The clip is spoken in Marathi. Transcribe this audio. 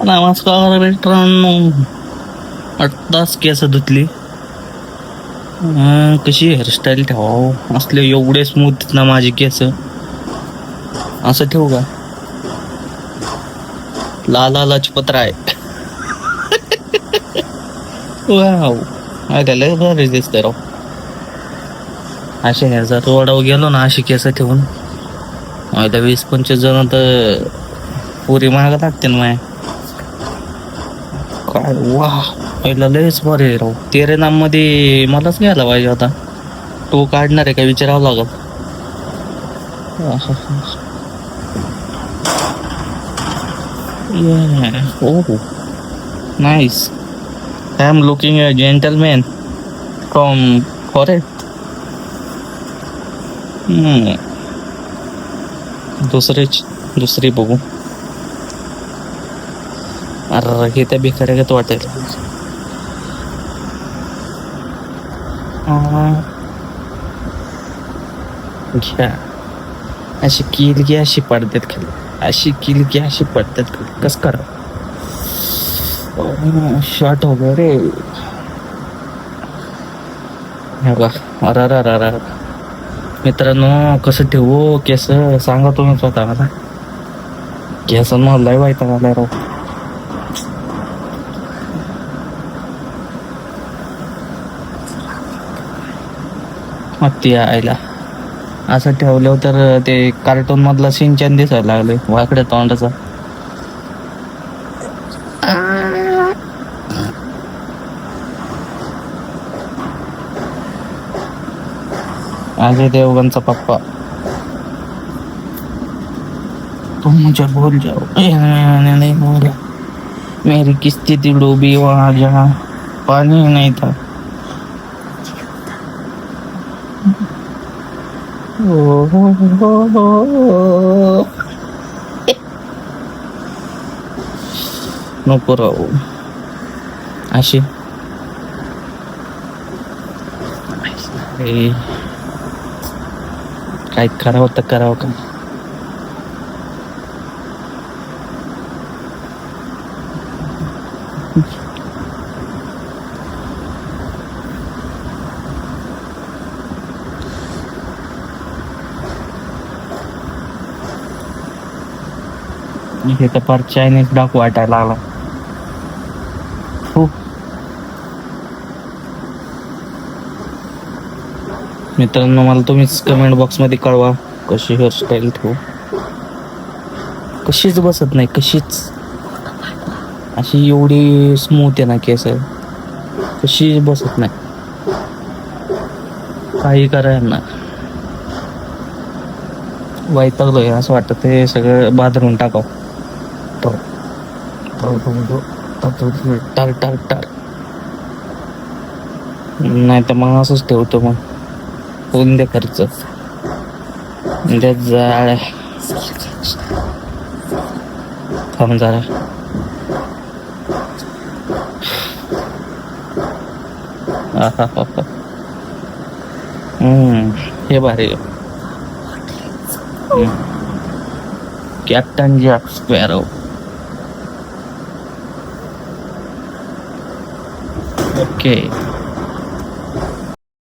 नमस्कार मित्रांनो. 8 तास केस धुतली. कशी हेअरस्टाईल ठेवावं असले एवढे स्मूथ ना माझे केस. असं ठेवू का? लाला लाजपत राय. वाव, लय भारी दिसतंय राव. असे नाही जर रोडावर गेलो ना अशी केस ठेवून 20-25 जण तर पुरी महाग लागते ना माय. काय वा, पहिला लयच बरे राव. तेरे नाम मध्ये मलाच घ्यायला पाहिजे होता. तो काढणार आहे का विचारावं लागल. Oh, nice. I am looking a gentleman from forest. दुसरी बघू. अरे हे त्या भिकाऱ्यागत वाटेल. घ्या अशी किल की अशी पडतात खाली. अशी किल की अशी पडतात खाली. कस करा शॉर्ट हो गया रे. अरे मित्रांनो, कसं ठेवू केस सांगा तुम्ही स्वतः मला. केस मला लय वाईट आलाय राव. हत्ती आयला असं ठेवलं तर ते कार्टून मधला सिंचन दिसायला लागले वाकड्या तोंडाचा. अजय देवगनचा पप्पा. तुम मुझे भूल जाओ नहीं भूला, मेरी किस्ती थी डूबी वहां जहाँ पानी नहीं था. नको राहू अशी. काय करावं तर करावं का. हे तर फार चायनीज डाक वाटायला लागला. मित्रांनो, मला तुम्हीच कमेंट बॉक्स मध्ये कळवा कशी हेअरस्टाईल ठेवू. कशीच बसत नाही, कशीच. अशी एवढी स्मूथ आहे ना केस, कशीच बसत नाही. काही करायला ना वैतागलोय असं वाटतं ते सगळं बादरून टाकाव. टार टार टार. नाही तर मग असंच ठेवतो. मग होऊन दे खर्च. द्या जाळ. थांब जरा. हे भारी. Captain jack sparrow. ओके.